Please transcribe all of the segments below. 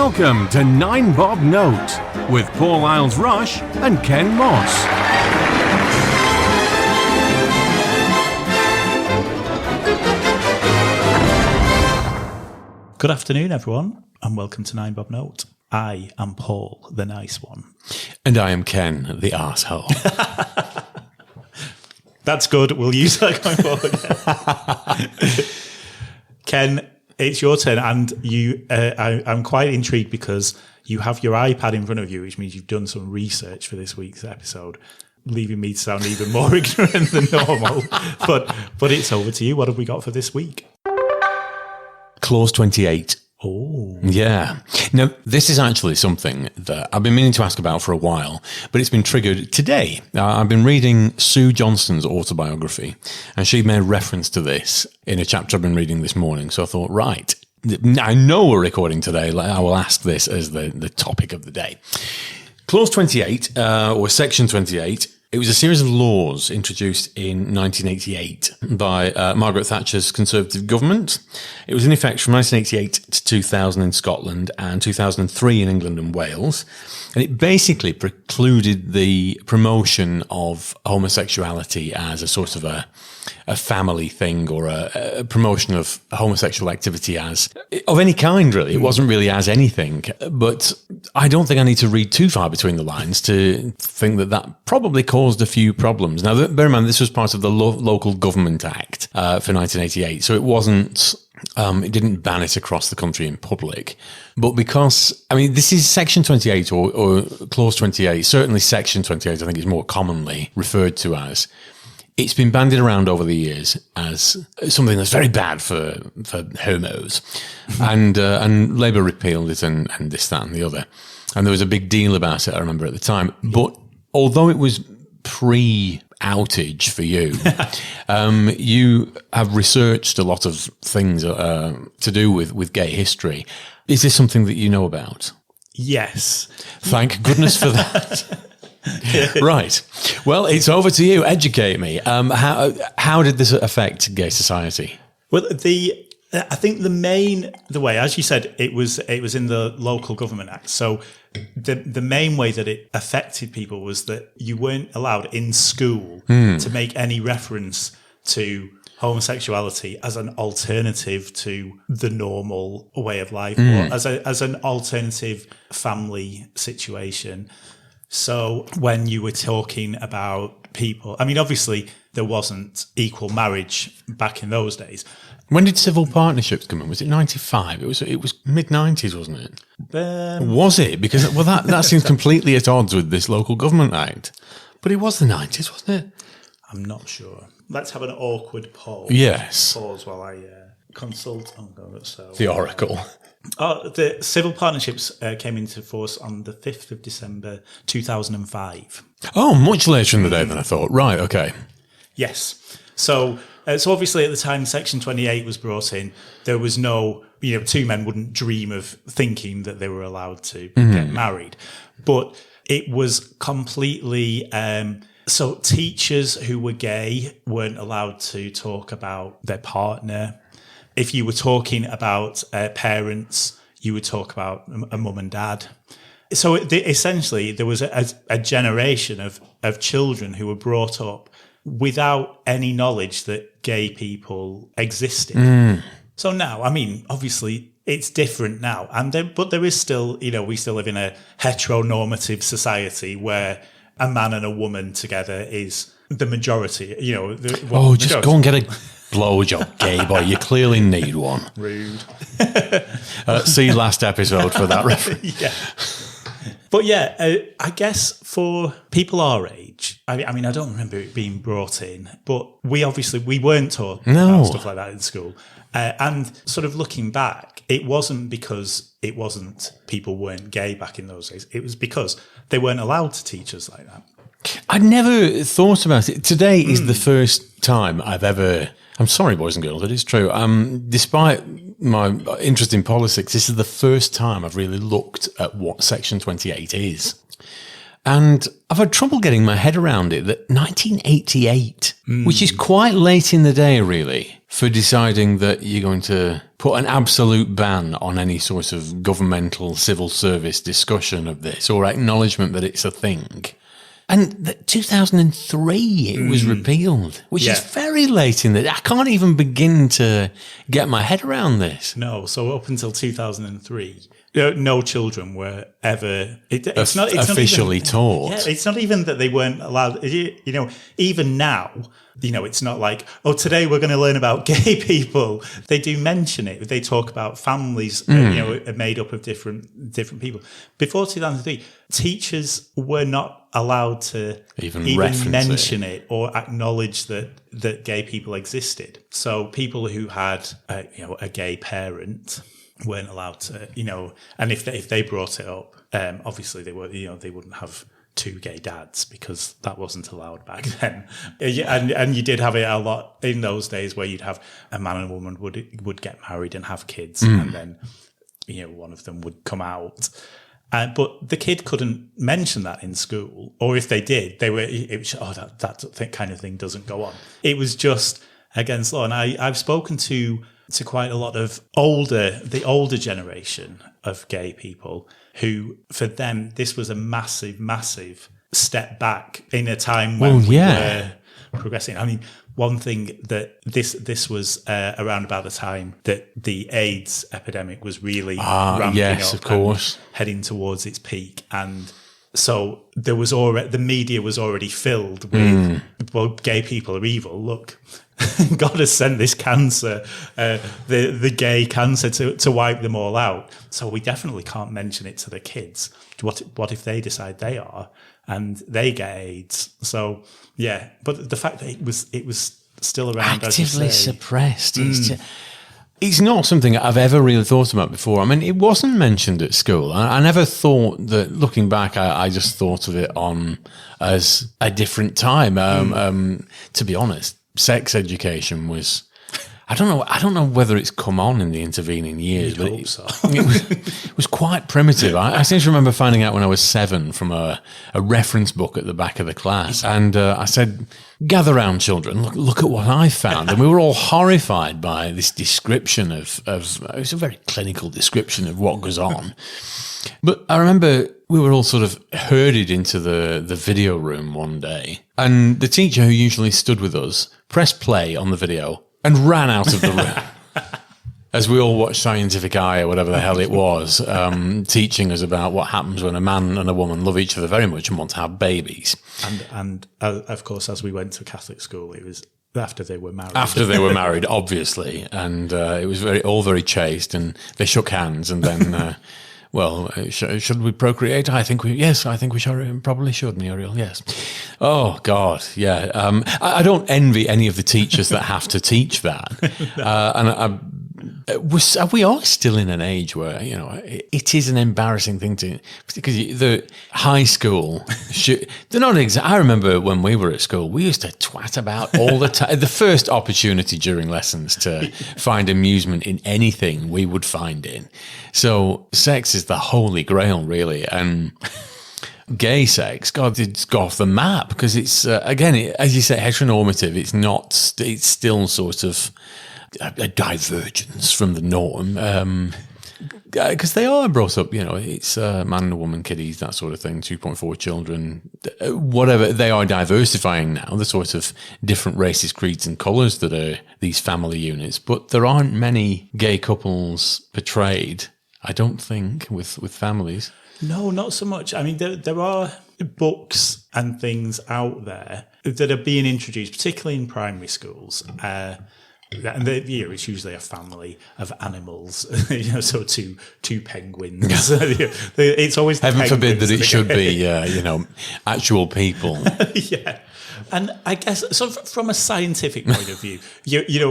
Welcome to 9 Bob Note with Paul Isles-Rush and Ken Moss. Good afternoon, everyone, and welcome to 9 Bob Note. I am Paul, the nice one. And I am Ken, the arsehole. That's good. We'll use that going forward. Ken, it's your turn, and I'm quite intrigued because you have your iPad in front of you, which means you've done some research for this week's episode, leaving me to sound even more ignorant than normal. But it's over to you. What have we got for this week? Clause 28. Oh. Yeah. Now, this is actually something that I've been meaning to ask about for a while, but it's been triggered today. I've been reading Sue Johnston's autobiography, and she made reference to this in a chapter I've been reading this morning. So I thought, right, I know we're recording today. I will ask this as the topic of the day. Clause 28, or Section 28, it was a series of laws introduced in 1988 by Margaret Thatcher's Conservative government. It was in effect from 1988 to 2000 in Scotland and 2003 in England and Wales. And it basically precluded the promotion of homosexuality as a sort of a family thing, or a promotion of homosexual activity as of any kind, really. It wasn't really as anything. But I don't think I need to read too far between the lines to think that probably caused a few problems. Now, bear in mind, this was part of the Local Government Act for 1988. So it wasn't, it didn't ban it across the country in public. But because, I mean, this is Section 28 or Clause 28, certainly Section 28, I think is more commonly referred to as. It's been bandied around over the years as something that's very bad for homos. And Labour repealed it and this, that and the other. And there was a big deal about it, I remember at the time. But although it was pre-outage for you, you have researched a lot of things to do with gay history. Is this something that you know about? Yes. Thank goodness for that. Right. Well, it's over to you. Educate me. How did this affect gay society? Well, I think the way, as you said, it was in the Local Government Act. So the main way that it affected people was that you weren't allowed in school to make any reference to homosexuality as an alternative to the normal way of life, or as an alternative family situation. So when you were talking about people, I mean, obviously there wasn't equal marriage back in those days. When did civil partnerships come in? Was it 95? It was mid-90s, wasn't it? Was it? Because, well, that seems completely at odds with this Local Government Act. But it was the 90s, wasn't it? I'm not sure. Let's have an awkward pause. Yes. Pause while I consult. Oh, God, so the Oracle. The civil partnerships came into force on the 5th of December 2005. Oh, much later in the day than I thought. Right, okay. Yes. So obviously at the time Section 28 was brought in, there was no, two men wouldn't dream of thinking that they were allowed to get married. But it was completely, so teachers who were gay weren't allowed to talk about their partner. If you were talking about parents, you would talk about a mum and dad. So essentially, there was a generation of children who were brought up without any knowledge that gay people existed. So now, I mean, obviously, it's different now, but there is still, we still live in a heteronormative society where a man and a woman together is the majority. Just go and get a blowjob, gay boy. You clearly need one. Rude. See last episode for that reference. Yeah. But yeah, I guess for people our age, I mean, I don't remember it being brought in, but we weren't taught about stuff like that in school. And sort of looking back, it wasn't because people weren't gay back in those days. It was because they weren't allowed to teach us like that. I'd never thought about it. Today is the first time I've ever... I'm sorry, boys and girls, it is true. Despite my interest in politics, this is the first time I've really looked at what Section 28 is. And I've had trouble getting my head around it, that 1988, which is quite late in the day, really, for deciding that you're going to put an absolute ban on any sort of governmental civil service discussion of this or acknowledgement that it's a thing. And 2003, it was repealed, which is very late in the... I can't even begin to get my head around this. No, so up until 2003, no children were ever... It's not officially taught. Yeah, it's not even that they weren't allowed... Even now... it's not like, today we're going to learn about gay people. They do mention it. They talk about families, made up of different people. Before 2003, teachers were not allowed to even mention it or acknowledge that gay people existed. So people who had, a gay parent weren't allowed to, and if they brought it up, obviously they wouldn't have two gay dads because that wasn't allowed back then. And you did have it a lot in those days where you'd have a man and a woman would get married and have kids, and then one of them would come out. But the kid couldn't mention that in school, or if they did, that kind of thing doesn't go on. It was just against law. And I've spoken to quite a lot of the older generation of gay people who, for them, this was a massive, massive step back in a time when we were progressing. I mean, one thing that this was around about the time that the AIDS epidemic was really ramping up, of course, heading towards its peak, and so there was already the media was already filled with gay people are evil. Look, God has sent this cancer, the gay cancer, to wipe them all out. So we definitely can't mention it to the kids. What if they decide they are and they get AIDS? So yeah, but the fact that it was still around, actively suppressed. It's not something I've ever really thought about before. I mean, it wasn't mentioned at school. I never thought that. Looking back, I just thought of it as a different time. To be honest, sex education was. I don't know whether it's come on in the intervening years, but it was quite primitive. I seem to remember finding out when I was 7 from a reference book at the back of the class. And I said, gather round, children, look at what I found. And we were all horrified by this description of it was a very clinical description of what goes on. But I remember we were all sort of herded into the video room one day. And the teacher who usually stood with us pressed play on the video and ran out of the room as we all watched Scientific Eye or whatever the hell it was, teaching us about what happens when a man and a woman love each other very much and want to have babies. And of course, as we went to Catholic school, it was after they were married. After they were married, obviously. And it was all very chaste, and they shook hands, and then... Well, should we procreate? I think we probably should, Muriel. Yes. Oh God, yeah. I don't envy any of the teachers that have to teach that. We are still in an age where it is an embarrassing thing because the high school. They're not I remember when we were at school, we used to twat about all the time. The first opportunity during lessons to find amusement in anything we would find in. So sex is the holy grail, really, and gay sex, God, it's got off the map because it's again, as you say, heteronormative. It's not. It's still sort of a divergence from the norm because they are brought up. It's man and a woman, kiddies, that sort of thing. 2.4 children, whatever. They are diversifying now. The sort of different races, creeds, and colours that are these family units, but there aren't many gay couples portrayed. I don't think with families. No, not so much. I mean, there are books and things out there that are being introduced, particularly in primary schools. And it's usually a family of animals, so two penguins. It's always heaven forbid that it should be, actual people. Yeah. And I guess so. From a scientific point of view,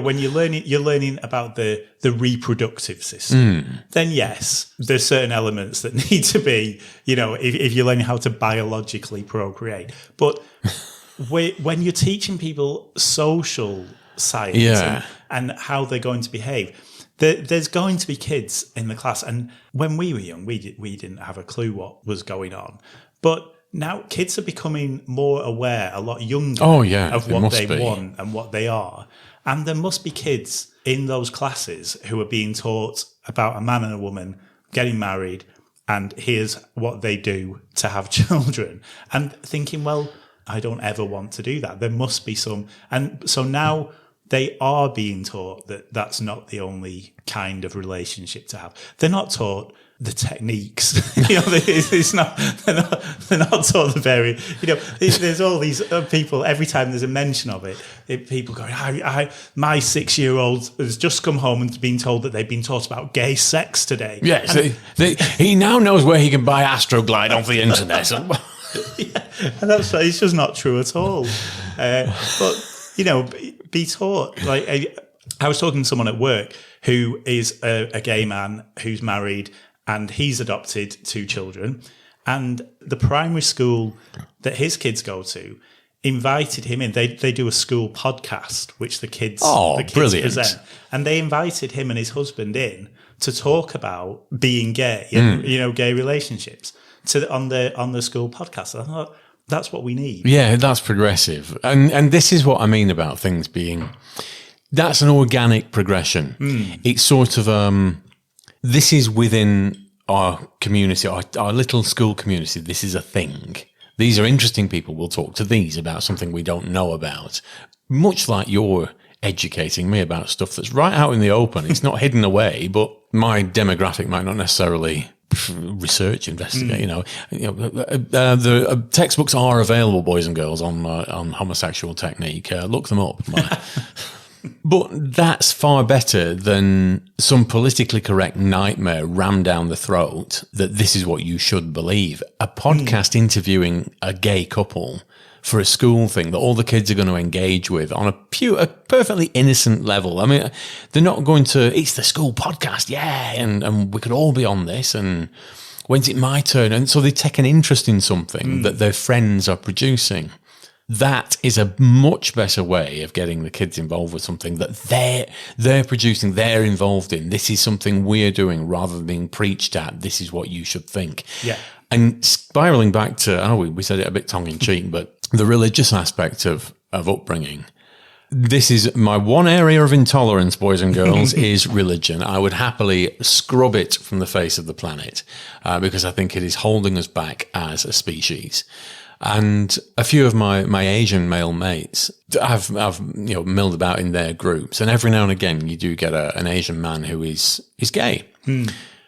when you're learning about the reproductive system. Then yes, there's certain elements that need to be, if you're learning how to biologically procreate. But when you're teaching people social science and how they're going to behave, there's going to be kids in the class. And when we were young, we didn't have a clue what was going on, but now kids are becoming more aware, a lot younger, of what they want and what they are. And there must be kids in those classes who are being taught about a man and a woman getting married, and here's what they do to have children, and thinking, well, I don't ever want to do that. There must be some. And so now they are being taught that that's not the only kind of relationship to have. They're not taught the techniques. It's not. They're not taught the very. There's all these people. Every time there's a mention of it, people go, my 6-year-old has just come home and been told that they've been taught about gay sex today. Yes, he now knows where he can buy Astroglide off the internet. Yeah, and it's just not true at all. But be taught. Like I was talking to someone at work who is a gay man who's married, and he's adopted 2 children, and the primary school that his kids go to invited him in. They do a school podcast which the kids brilliant. present, and they invited him and his husband in to talk about being gay and gay relationships on the school podcast. I thought, that's what we need. Yeah, that's progressive. And this is what I mean about things being, that's an organic progression. It's sort of, this is within our community, our little school community. This is a thing. These are interesting people. We'll talk to these about something we don't know about. Much like you're educating me about stuff that's right out in the open. It's not hidden away, but my demographic might not necessarily research, investigate. The textbooks are available, boys and girls, on homosexual technique. Look them up. But that's far better than some politically correct nightmare rammed down the throat that this is what you should believe. A podcast interviewing a gay couple for a school thing that all the kids are going to engage with on a perfectly innocent level. I mean, they're not going to, it's the school podcast, yeah, and we could all be on this, and when's it my turn? And so they take an interest in something that their friends are producing. That is a much better way of getting the kids involved with something that they're producing, they're involved in. This is something we're doing rather than being preached at. This is what you should think. Yeah. And spiraling back to, we said it a bit tongue-in-cheek, but the religious aspect of upbringing. This is my one area of intolerance, boys and girls, is religion. I would happily scrub it from the face of the planet because I think it is holding us back as a species. And a few of my Asian male mates have milled about in their groups, and every now and again you do get an Asian man who is gay.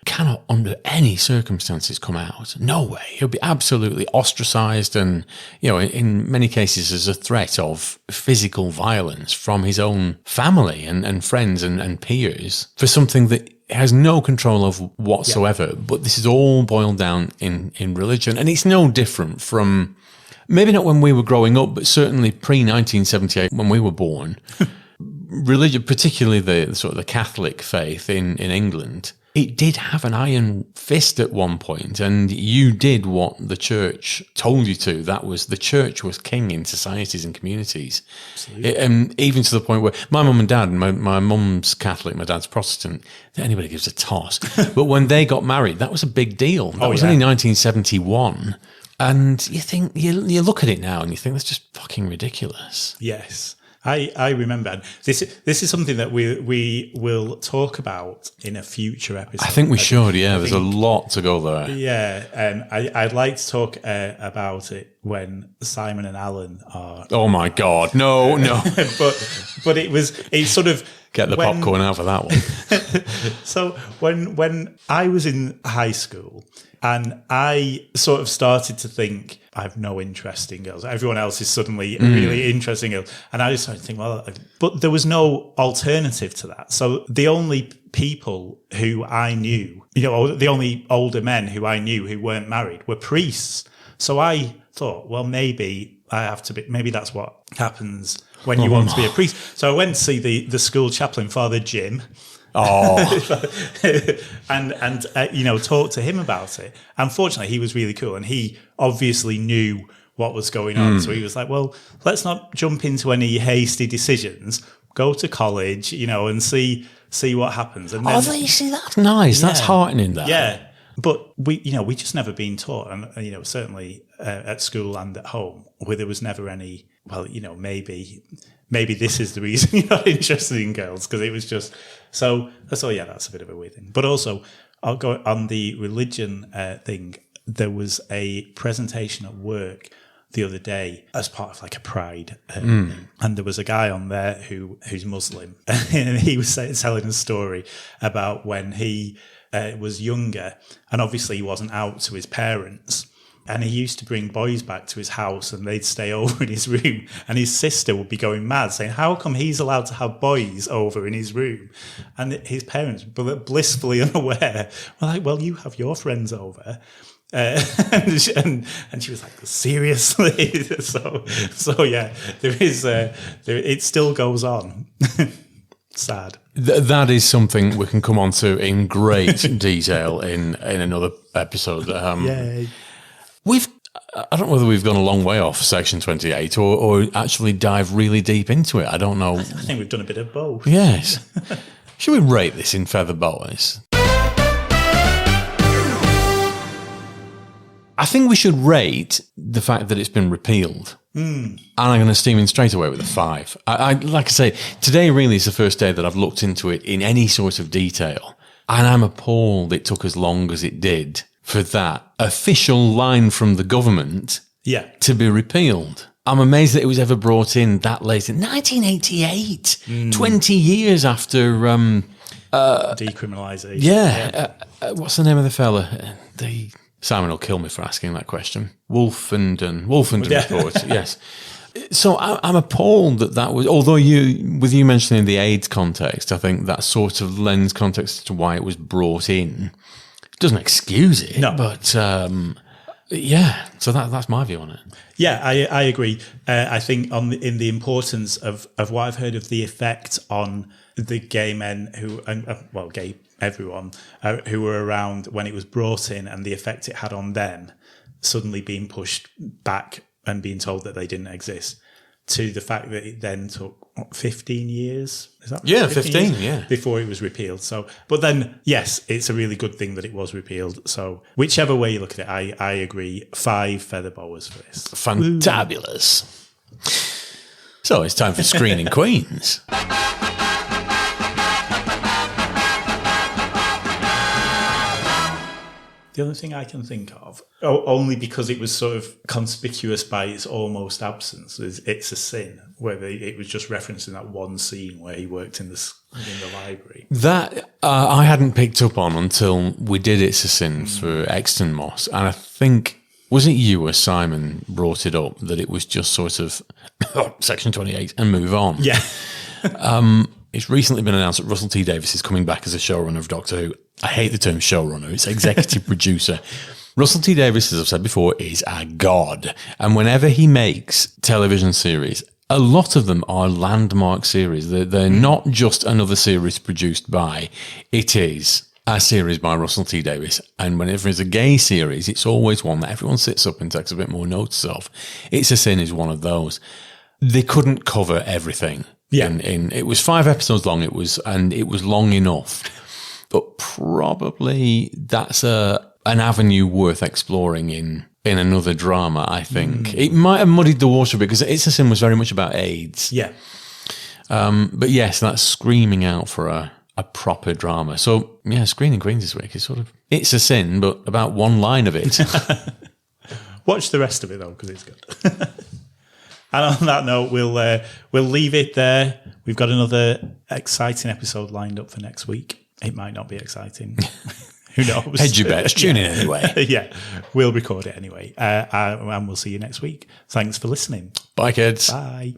Cannot under any circumstances come out. No way. He'll be absolutely ostracized, and in many cases as a threat of physical violence from his own family and friends and peers for something that has no control of whatsoever. Yeah. But this is all boiled down in religion, and it's no different from maybe not when we were growing up, but certainly pre-1978 when we were born. Religion, particularly the sort of the Catholic faith in England, it did have an iron fist at one point, and you did what the church told you to. That was, the church was king in societies and communities. Even to the point where my mum and dad, my mum's Catholic, my dad's Protestant, anybody gives a toss. But when they got married, that was a big deal. That was only 1971. And you think, you look at it now and you think that's just fucking ridiculous. Yes. I remember this is something that we will talk about in a future episode. I think we should. Yeah, there's a lot to go there. Yeah, I'd like to talk about it when Simon and Alan are. Oh my God, no. but it's sort of get the popcorn out for that one. So when I was in high school, and I sort of started to think, I have no interest in girls. Everyone else is suddenly really interested in girls. And I just started to think, but there was no alternative to that. So the only people who I knew, the only older men who I knew who weren't married were priests. So I thought, well, maybe I have to be, maybe that's what happens when you want to be a priest. So I went to see the school chaplain, Father Jim. And talk to him about it. Unfortunately, he was really cool, and he obviously knew what was going on. So he was like, well, let's not jump into any hasty decisions. Go to college, and see what happens. And then, you see, that's nice. Yeah. That's heartening. That. Yeah. But we just never been taught, and certainly at school and at home, where there was never any. Well, maybe this is the reason you're not interested in girls, because it was just so. Yeah, that's a bit of a weird thing. But also, I'll go on the religion thing. There was a presentation at work the other day as part of like a pride, and there was a guy on there who's Muslim, and he was telling a story about when he was younger, and obviously he wasn't out to his parents. And he used to bring boys back to his house and they'd stay over in his room. And his sister would be going mad saying, how come he's allowed to have boys over in his room? And his parents, blissfully unaware, were like, well, you have your friends over. And she was like, seriously? so yeah, it still goes on. Sad. That is something we can come on to in great detail in another episode. Yay. I don't know whether we've gone a long way off Section 28 or actually dive really deep into it. I don't know. I think we've done a bit of both. Yes. Should we rate this in feather boas? I think we should rate the fact that it's been repealed. And I'm going to steam in straight away with a 5. I like I say, today really is the first day that I've looked into it in any sort of detail. And I'm appalled it took as long as it did for that official line from the government to be repealed. I'm amazed that it was ever brought in that late in 1988, 20 years after... decriminalisation. Yeah. What's the name of the fella? Simon will kill me for asking that question. Wolfenden report, yes. So I'm appalled that was, although with you mentioning the AIDS context, I think that sort of lends context to why it was brought in. Doesn't excuse it, no. But yeah. So that's my view on it. Yeah, I agree. I think in the importance of what I've heard of the effect on the gay men gay everyone who were around when it was brought in, and the effect it had on them, suddenly being pushed back and being told that they didn't exist, to the fact that it then took 15 years. Is that 15 years? Before it was repealed. So, but then, yes, it's a really good thing that it was repealed. So whichever way you look at it, I agree. 5 feather boas for this. Fantabulous. So it's time for Screening Queens. The other thing I can think of, only because it was sort of conspicuous by its almost absence, is It's a Sin, where it was just referencing that one scene where he worked in the library. That I hadn't picked up on until we did It's a Sin for Exton Moss, and I think, was it you or Simon brought it up, that it was just sort of Section 28 and move on? Yeah. It's recently been announced that Russell T Davies is coming back as a showrunner of Doctor Who. I hate the term showrunner. It's executive producer. Russell T Davies, as I've said before, is a god. And whenever he makes television series, a lot of them are landmark series. They're not just another series produced by. It is a series by Russell T Davies. And whenever it's a gay series, it's always one that everyone sits up and takes a bit more notice of. It's a Sin is one of those. They couldn't cover everything. Yeah. It was 5 episodes long. It was long enough. But probably that's an avenue worth exploring in another drama, I think. It might have muddied the water because It's a Sin was very much about AIDS. Yeah. But yes, that's screaming out for a proper drama. So, yeah, Screening Queens this week is sort of It's a Sin, but about one line of it. Watch the rest of it, though, because it's good. And on that note, we'll leave it there. We've got another exciting episode lined up for next week. It might not be exciting. Who knows? Hedge your bets. Tune in anyway. Yeah, we'll record it anyway. And we'll see you next week. Thanks for listening. Bye, kids. Bye.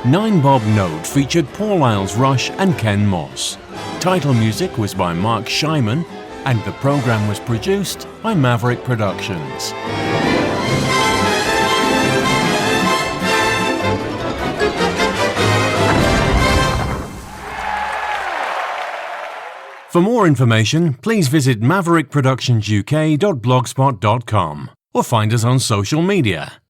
Nine Bob Note featured Paul Isles-Rush and Ken Moss. Title music was by Mark Scheiman, and the programme was produced by Maverick Productions. For more information, please visit maverickproductionsuk.blogspot.com or find us on social media.